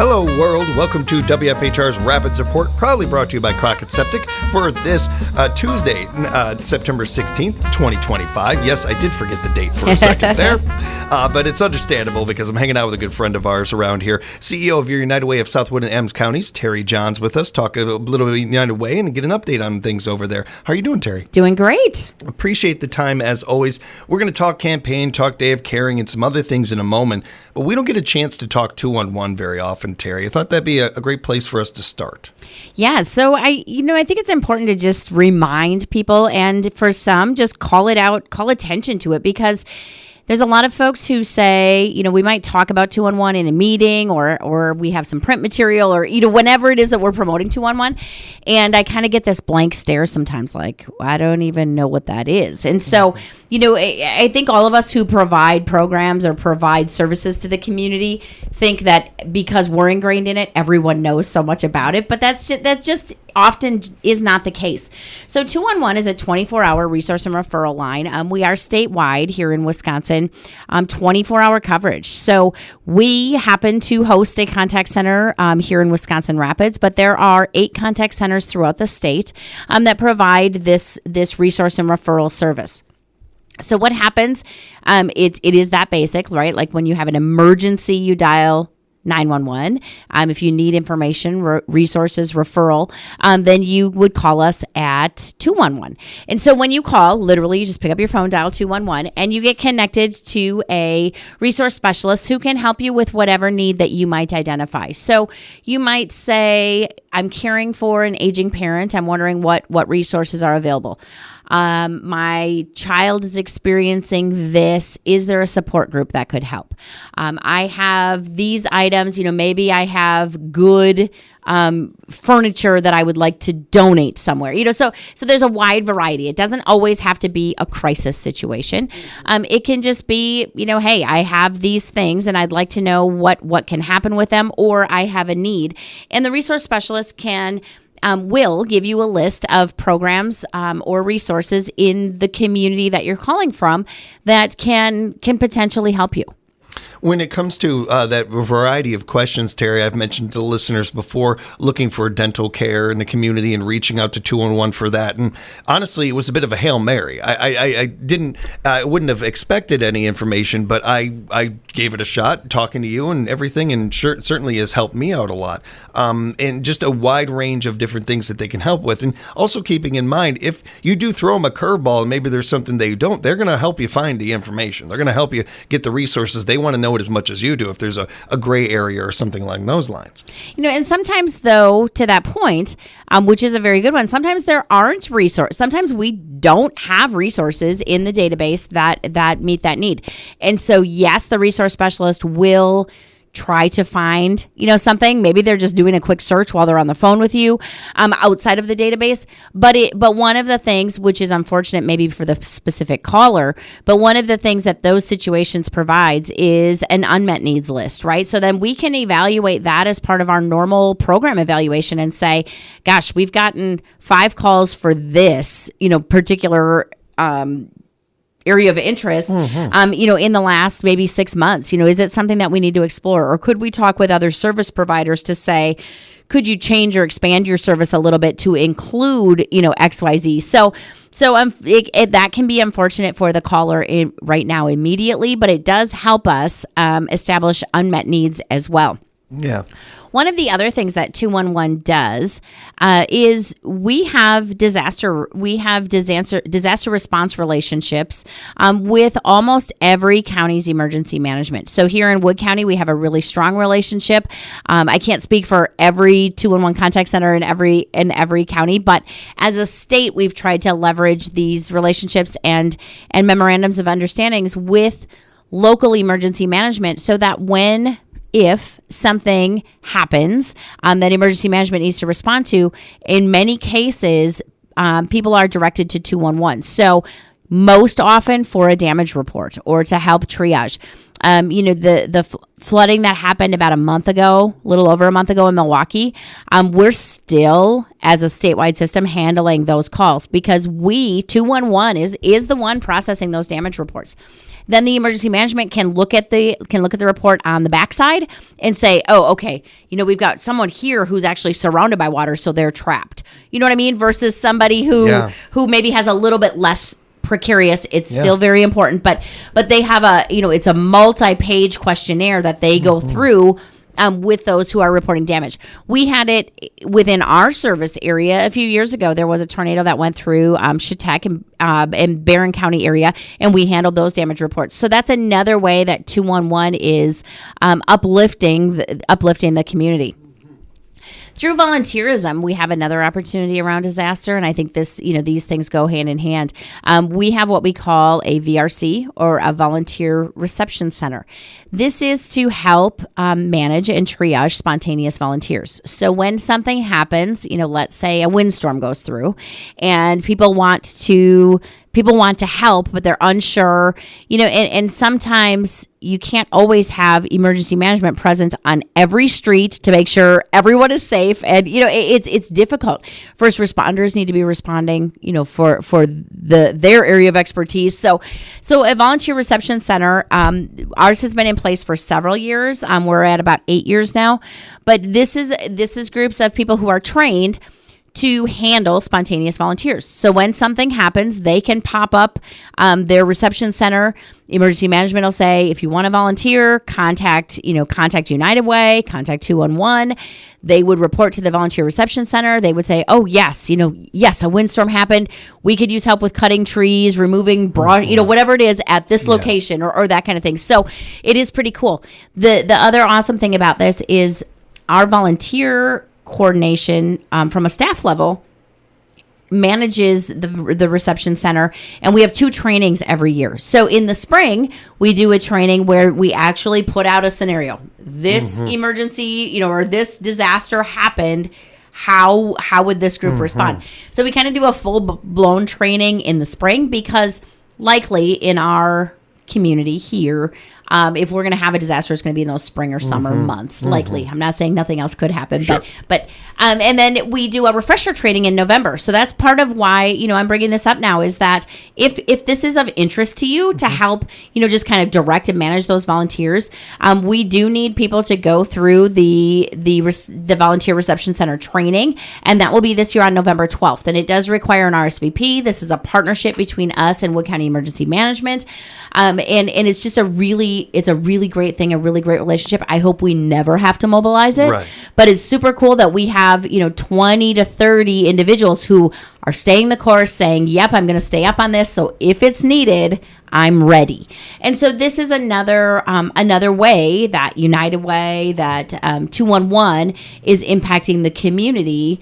Hello, world. Welcome to WFHR's Rapids Report, proudly brought to you by Crockett Septic for this Tuesday, September 16th, 2025. Yes, I did forget the date for a second there, but it's understandable because I'm hanging out with a good friend of ours around here, CEO of your United Way of Southwood and Adams Counties, Terry Johns, with us, talk a little bit United Way and get an update on things over there. How are you doing, Terry? Doing great. Appreciate the time, as always. We're going to talk campaign, talk Day of Caring, and some other things in a moment, but we don't get a chance to talk 211 very often, Terry. I thought that'd be a great place for us to start. Yeah, so I think it's important to just remind people, and for some, just call it out, call attention to it, because there's a lot of folks who say, we might talk about 211 in a meeting or we have some print material or, whenever it is that we're promoting 211. And I kind of get this blank stare sometimes, like, I don't even know what that is. And so, I think all of us who provide programs or provide services to the community think that because we're ingrained in it, everyone knows so much about it. But that just often is not the case. So 211 is a 24-hour resource and referral line. We are statewide here in Wisconsin, 24-hour coverage. So we happen to host a contact center here in Wisconsin Rapids, but there are 8 contact centers throughout the state that provide this resource and referral service. So what happens, it is that basic, right? Like when you have an emergency, you dial 911. If you need information, resources, referral, then you would call us at 211. And so when you call, literally, you just pick up your phone, dial 211, and you get connected to a resource specialist who can help you with whatever need that you might identify. So you might say, I'm caring for an aging parent. I'm wondering what resources are available. My child is experiencing this. Is there a support group that could help? I have these items, maybe I have good furniture that I would like to donate somewhere, so there's a wide variety. It doesn't always have to be a crisis situation. It can just be, hey, I have these things and I'd like to know what can happen with them, or I have a need. And the resource specialist will give you a list of programs or resources in the community that you're calling from that can potentially help you. When it comes to that variety of questions, Terry, I've mentioned to listeners before, looking for dental care in the community and reaching out to 211 for that. And honestly, it was a bit of a Hail Mary. I wouldn't have expected any information, but I gave it a shot, talking to you and everything, and certainly has helped me out a lot. And just a wide range of different things that they can help with. And also keeping in mind, if you do throw them a curveball and maybe there's something they don't, they're going to help you find the information. They're going to help you get the resources. They want to know it as much as you do if there's a gray area or something along those lines. And sometimes, though, to that point, which is a very good one, sometimes there aren't resources. Sometimes we don't have resources in the database that meet that need. And so, yes, the resource specialist will try to find, something. Maybe they're just doing a quick search while they're on the phone with you outside of the database. But one of the things, which is unfortunate maybe for the specific caller, but one of the things that those situations provides is an unmet needs list, right? So then we can evaluate that as part of our normal program evaluation and say, gosh, we've gotten 5 calls for this, particular area of interest, in the last maybe 6 months. Is it something that we need to explore? Or could we talk with other service providers to say, could you change or expand your service a little bit to include, XYZ? So that can be unfortunate for the caller right now immediately, but it does help us establish unmet needs as well. Yeah. One of the other things that 211 does is we have disaster response relationships with almost every county's emergency management. So here in Wood County, we have a really strong relationship. I can't speak for every 211 contact center in every county, but as a state, we've tried to leverage these relationships and memorandums of understandings with local emergency management so that if something happens that emergency management needs to respond to, in many cases, people are directed to 211. So most often for a damage report or to help triage. The flooding that happened about a little over a month ago in Milwaukee, we're still, as a statewide system, handling those calls because 211 is the one processing those damage reports. Then the emergency management can look at the report on the backside and say, oh, okay, we've got someone here who's actually surrounded by water, so they're trapped. You know what I mean? Versus somebody who maybe has a little bit less precarious. It's still very important, but they have it's a multi-page questionnaire that they go through with those who are reporting damage. We had it within our service area a few years ago. There was a tornado that went through Chetek and Barron County area, and we handled those damage reports. So that's another way that 211 is uplifting the community. Through volunteerism, we have another opportunity around disaster, and I think these things go hand in hand. We have what we call a VRC, or a volunteer reception center. This is to help manage and triage spontaneous volunteers. So when something happens, let's say a windstorm goes through, and people want to help, but they're unsure, and sometimes you can't always have emergency management present on every street to make sure everyone is safe. And, it's difficult. First responders need to be responding, for their area of expertise. So a volunteer reception center, ours has been in place for several years. We're at about 8 years now, but this is groups of people who are trained to handle spontaneous volunteers. So when something happens, they can pop up their reception center. Emergency management will say, if you want to volunteer, contact United Way, contact 211. They would report to the volunteer reception center. They would say, oh, yes, a windstorm happened. We could use help with cutting trees, removing brush, whatever it is at this location or that kind of thing. So it is pretty cool. The other awesome thing about this is our volunteer coordination from a staff level manages the reception center, and we have 2 trainings every year. So in the spring, we do a training where we actually put out a scenario. This emergency, or this disaster happened. How would this group respond? So we kind of do a full-blown training in the spring because likely in our community here, if we're going to have a disaster, it's going to be in those spring or summer months, likely. I'm not saying nothing else could happen, but and then we do a refresher training in November. So that's part of why, I'm bringing this up now, is that if this is of interest to you to help, just kind of direct and manage those volunteers, we do need people to go through the volunteer reception center training, and that will be this year on November 12th. And it does require an RSVP. This is a partnership between us and Wood County Emergency Management. And it's just a really great thing, a really great relationship. I hope we never have to mobilize it, right. But it's super cool that we have, 20 to 30 individuals who are staying the course, saying, yep, I'm going to stay up on this. So if it's needed, I'm ready. And so this is another way that United Way, that 211 is impacting the community,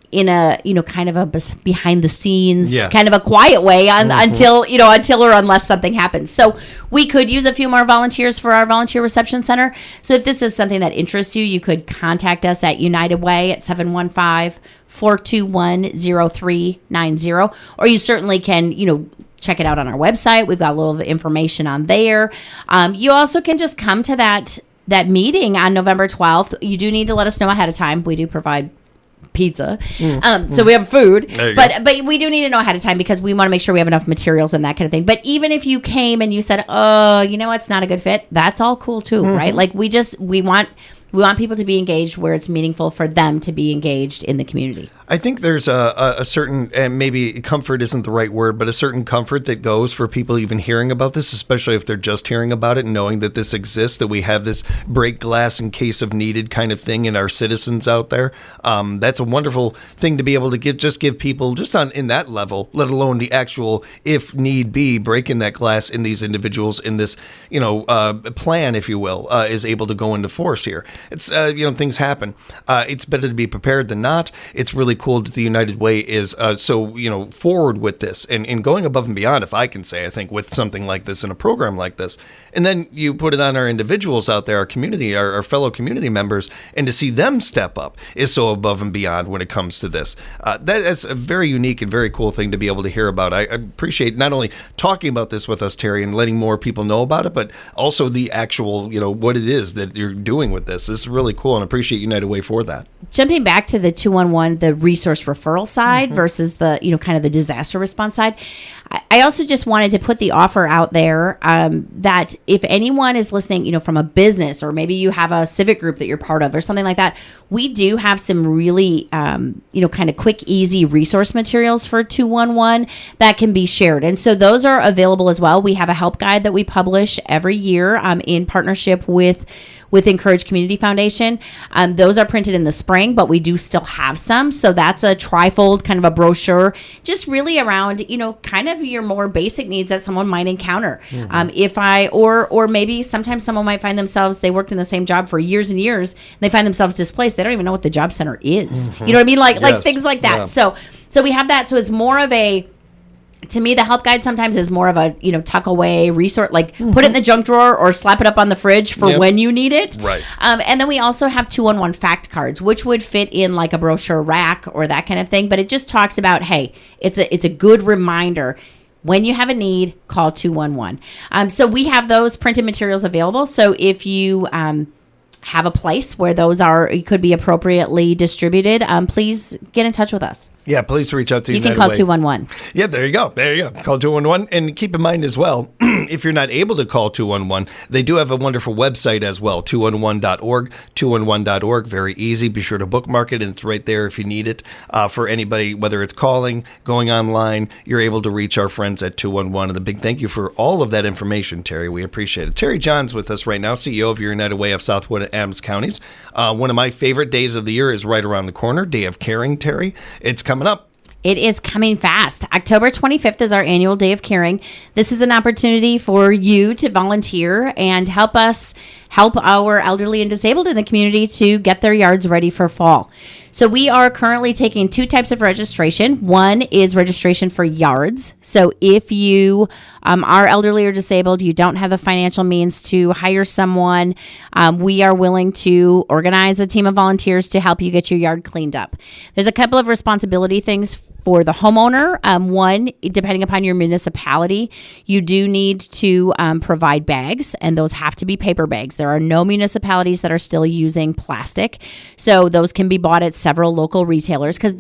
in a kind of a behind the scenes, kind of a quiet way until or unless something happens. So we could use a few more volunteers for our volunteer reception center. So if this is something that interests you, you could contact us at United Way at 715-421-0390, or you certainly can check it out on our website. We've got a little information on there. You also can just come to that meeting on November 12th. You do need to let us know ahead of time. We do provide pizza. So we have food, but we do need to know ahead of time because we want to make sure we have enough materials and that kind of thing. But even if you came and you said, oh, it's not a good fit, that's all cool too, right? Like we want people to be engaged where it's meaningful for them to be engaged in the community. I think there's a certain, and maybe comfort isn't the right word, but a certain comfort that goes for people even hearing about this, especially if they're just hearing about it and knowing that this exists, that we have this break glass in case of needed kind of thing in our citizens out there. That's a wonderful thing to be able to give people just in that level, let alone the actual, if need be, breaking that glass in these individuals in this, plan, if you will, is able to go into force here. it's things happen. It's better to be prepared than not. It's really cool that the United Way is so forward with this and going above and beyond, if I can say, I think, with something like this in a program like this. And then you put it on our individuals out there, our community, our fellow community members, and to see them step up is so above and beyond when it comes to this. That's a very unique and very cool thing to be able to hear about. I appreciate not only talking about this with us, Terry, and letting more people know about it, but also the actual, what it is that you're doing with this. This is really cool, and I appreciate United Way for that. Jumping back to the 211, the resource referral side versus the, kind of the disaster response side, I also just wanted to put the offer out there that if anyone is listening, from a business, or maybe you have a civic group that you're part of or something like that, we do have some really, kind of quick, easy resource materials for 211 that can be shared. And so those are available as well. We have a help guide that we publish every year in partnership with Encourage Community Foundation. Those are printed in the spring, but we do still have some. So that's a trifold kind of a brochure, just really around, kind of your more basic needs that someone might encounter. Or maybe sometimes someone might find themselves, they worked in the same job for years and years, and they find themselves displaced. They don't even know what the job center is. You know what I mean? Like things like that. Yeah. So we have that. So it's more of to me, the help guide sometimes is more of a, tuck away resource, like put it in the junk drawer or slap it up on the fridge for when you need it. Right. And then we also have 211 fact cards, which would fit in like a brochure rack or that kind of thing. But it just talks about, hey, it's a good reminder. When you have a need, call 211. So we have those printed materials available. So if you have a place where those could be appropriately distributed, please get in touch with us. Yeah, please reach out to you. You can call 211. Yeah, there you go. Call 211. And keep in mind as well, if you're not able to call 211, they do have a wonderful website as well, 211.org, 211.org. Very easy. Be sure to bookmark it, and it's right there if you need it. For anybody, whether it's calling, going online, you're able to reach our friends at 211. And a big thank you for all of that information, Terry. We appreciate it. Terry John's with us right now, CEO of United Way of Southwood and Adams Counties. One of my favorite days of the year is right around the corner, Day of Caring, Terry. It's coming up. It is coming fast. October 25th is our annual Day of Caring. This is an opportunity for you to volunteer and help us help our elderly and disabled in the community to get their yards ready for fall. So we are currently taking two types of registration. One is registration for yards. So if you are elderly or disabled, you don't have the financial means to hire someone, we are willing to organize a team of volunteers to help you get your yard cleaned up. There's a couple of responsibility things for the homeowner. One, depending upon your municipality, you do need to provide bags, and those have to be paper bags. There are no municipalities that are still using plastic, so those can be bought at several local retailers, because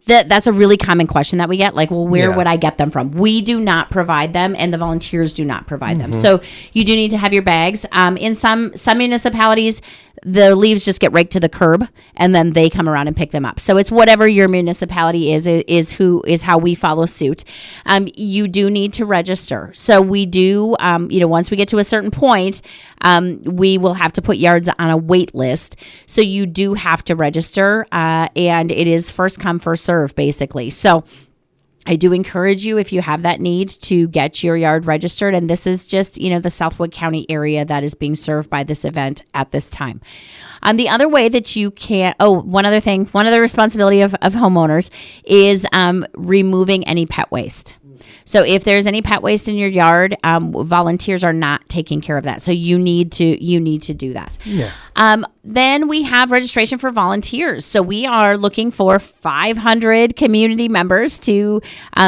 that's a really common question that we get, like, well, where would I get them from? We do not provide them, and the volunteers do not provide them. So you do need to have your bags. In some municipalities, the leaves just get raked to the curb, and then they come around and pick them up. So it's whatever your municipality is how we follow suit. You do need to register. So we do, once we get to a certain point, we will have to put yards on a wait list. So you do have to register, and it is first come, first serve, basically. So I do encourage you, if you have that need, to get your yard registered. And this is just, the Southwood County area that is being served by this event at this time. The other way that you can, one other responsibility of homeowners is removing any pet waste. So if there's any pet waste in your yard, volunteers are not taking care of that. So you need to do that. Yeah. Then we have registration for volunteers. So we are looking for 500 community members to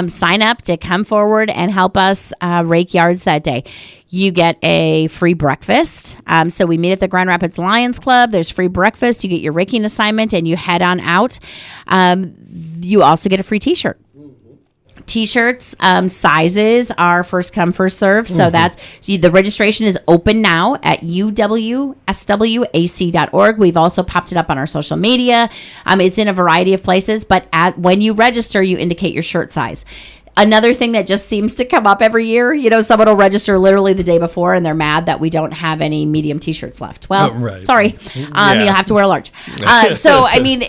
sign up to come forward and help us rake yards that day. You get a free breakfast. So we meet at the Grand Rapids Lions Club. There's free breakfast. You get your raking assignment and you head on out. You also get a free t-shirt. T-shirts sizes are first come, first serve. So the registration is open now at uwswac.org. We've also popped it up on our social media. It's in a variety of places, but when you register, you indicate your shirt size. Another thing that just seems to come up every year, someone will register literally the day before and they're mad that we don't have any medium t-shirts left. Well, sorry. You'll have to wear a large. So, I mean,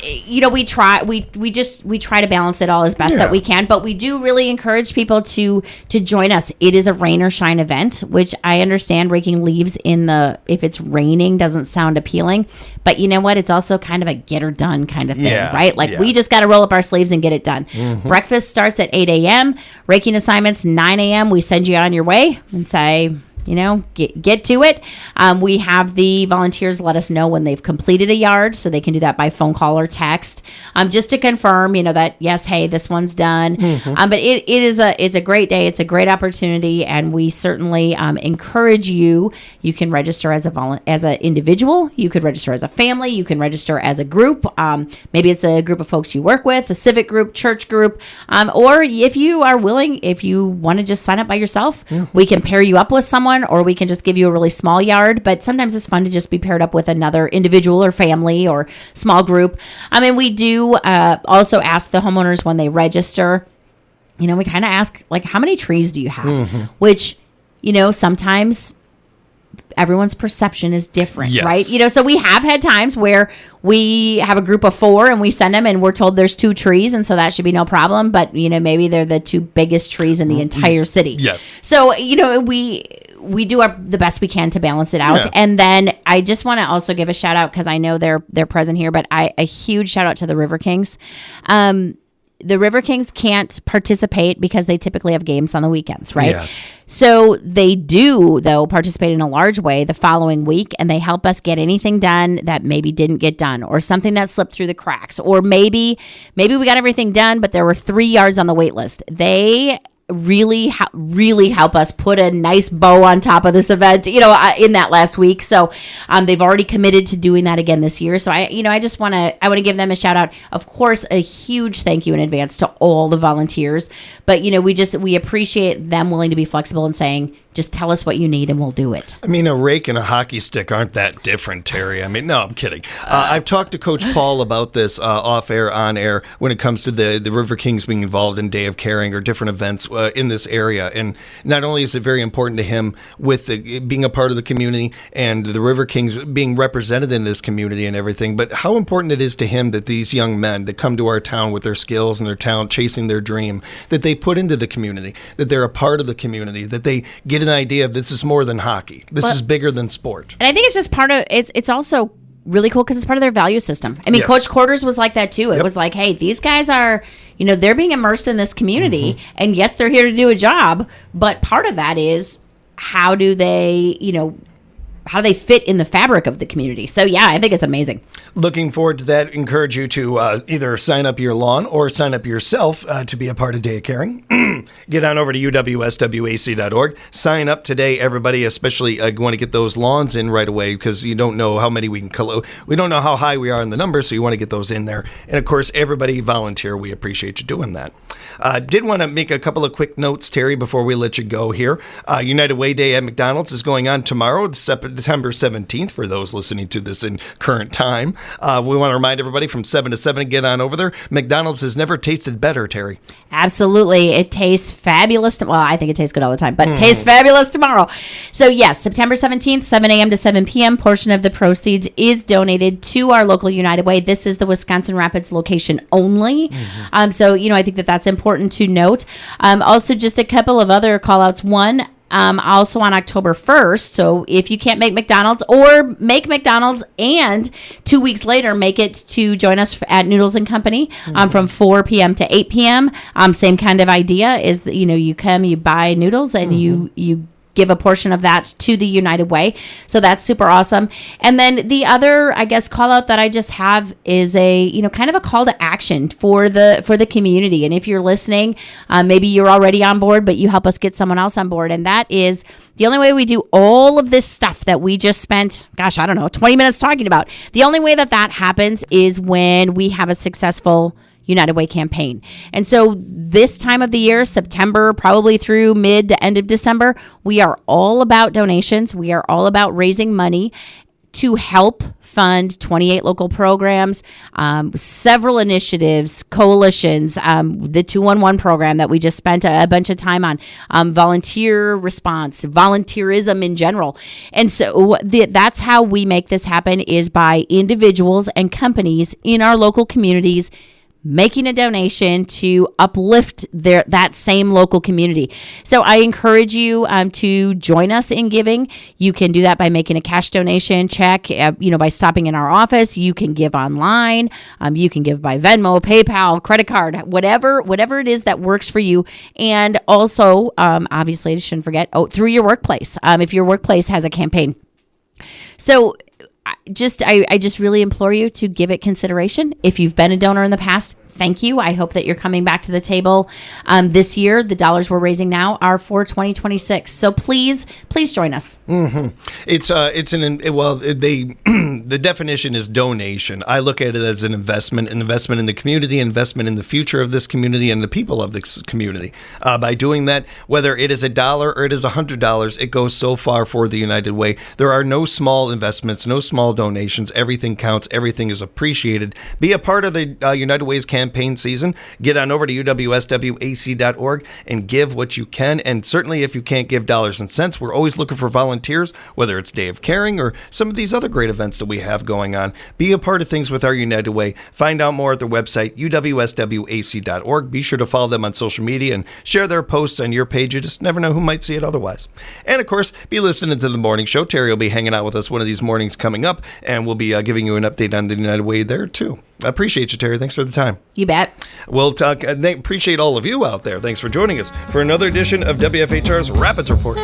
we try to balance it all as best that we can, but we do really encourage people to join us. It is a rain or shine event, which I understand raking leaves if it's raining doesn't sound appealing, but you know what? It's also kind of a get her done kind of thing, right? Like we just got to roll up our sleeves and get it done. Breakfast starts at 8 a.m. Raking assignments 9 a.m. We send you on your way and say, get to it. We have the volunteers let us know when they've completed a yard, so they can do that by phone call or text, just to confirm, that yes, hey, this one's done. But it's a great day. It's a great opportunity, and we certainly encourage you. You can register as an individual. You could register as a family. You can register as a group. Maybe it's a group of folks you work with, a civic group, church group, or if you are willing, if you want to just sign up by yourself, we can pair you up with someone, or we can just give you a really small yard. But sometimes it's fun to just be paired up with another individual or family or small group. I mean, we do also ask the homeowners when they register, we kind of ask, like, how many trees do you have? Which, sometimes everyone's perception is different, right? So we have had times where we have a group of 4 and we send them and we're told there's 2 trees, and so that should be no problem. But, maybe they're the 2 biggest trees in the entire city. Yes. So, we do the best we can to balance it out. And then I just want to also give a shout out, because I know they're present here, but a huge shout out to the River Kings. The River Kings can't participate because they typically have games on the weekends, right? Yeah. So they do, though, participate in a large way the following week, and they help us get anything done that maybe didn't get done, or something that slipped through the cracks, or maybe we got everything done, but there were 3 yards on the wait list. They really help us put a nice bow on top of this event, in that last week. So they've already committed to doing that again this year. So I just want to give them a shout out. Of course, a huge thank you in advance to all the volunteers. But we appreciate them willing to be flexible and saying, just tell us what you need and we'll do it. I mean, a rake and a hockey stick aren't that different, Terry. I mean, no, I'm kidding. I've talked to Coach Paul about this off air, on air, when it comes to the River Kings being involved in Day of Caring or different events in this area. And not only is it very important to him with being a part of the community and the River Kings being represented in this community and everything, but how important it is to him that these young men that come to our town with their skills and their talent, chasing their dream, that they put into the community, that they're a part of the community, that they get an idea of this is more than hockey. This is bigger than sport. And I think it's just part of it's also really cool because it's part of their value system. I mean, Coach Quarters was like that too. It was like, hey, these guys are, they're being immersed in this community, and yes, they're here to do a job, but part of that is how do they fit in the fabric of the community? So, I think it's amazing. Looking forward to that. Encourage you to either sign up your lawn or sign up yourself to be a part of Day of Caring. Get on over to uwswac.org. Sign up today, everybody, especially want to get those lawns in right away, because you don't know how many we don't know how high we are in the numbers, so you want to get those in there. And, of course, everybody volunteer. We appreciate you doing that. Did want to make a couple of quick notes, Terry, before we let you go here. United Way Day at McDonald's is going on tomorrow, September 17th, for those listening to this in current time. We want to remind everybody from 7 to 7 to get on over there. McDonald's has never tasted better, Terry. Absolutely. It tastes fabulous. Well, I think it tastes good all the time, but it tastes fabulous tomorrow. So, yes, September 17th, 7 a.m. to 7 p.m. Portion of the proceeds is donated to our local United Way. This is the Wisconsin Rapids location only. So, I think that's important to note. Also, just a couple of other call-outs. One, also on October 1st. So if you can't make McDonald's, or make McDonald's and 2 weeks later make it to join us at Noodles and Company from 4 p.m. to 8 p.m. Same kind of idea is that, you come, you buy noodles, and you give a portion of that to the United Way. So that's super awesome. And then the other, I guess, call out that I just have is a, kind of a call to action for the community. And if you're listening, maybe you're already on board, but you help us get someone else on board. And that is the only way we do all of this stuff that we just spent, 20 minutes talking about. The only way that happens is when we have a successful United Way campaign. And so this time of the year, September, probably through mid to end of December, we are all about donations. We are all about raising money to help fund 28 local programs, several initiatives, coalitions, the 211 program that we just spent a bunch of time on, volunteer response, volunteerism in general. And so that's how we make this happen, is by individuals and companies in our local communities making a donation to uplift that same local community. So I encourage you to join us in giving. You can do that by making a cash donation check, by stopping in our office. You can give online. You can give by Venmo, PayPal, credit card, whatever it is that works for you. And also, obviously, I shouldn't forget, through your workplace, if your workplace has a campaign. So I just really implore you to give it consideration. If you've been a donor in the past, thank you. I hope that you're coming back to the table this year. The dollars we're raising now are for 2026. So please join us. Mm-hmm. The definition is donation. I look at it as an investment in the community, investment in the future of this community and the people of this community. By doing that, whether it is $1 or it is $100, it goes so far for the United Way. There are no small investments, no small donations. Everything counts. Everything is appreciated. Be a part of the United Way's campaign season. Get on over to uwswac.org and give what you can. And certainly if you can't give dollars and cents, we're always looking for volunteers, whether it's Day of Caring or some of these other great events that we have going on. Be a part of things with our United Way. Find out more at their website, uwswac.org. Be sure to follow them on social media and share their posts on your page. You just never know who might see it otherwise. And of course, be listening to the morning show. Terry will be hanging out with us one of these mornings coming up, and we'll be giving you an update on the United Way there too. I appreciate you, Terry. Thanks for the time. You bet. We'll talk. Appreciate all of you out there. Thanks for joining us for another edition of WFHR's Rapids Report.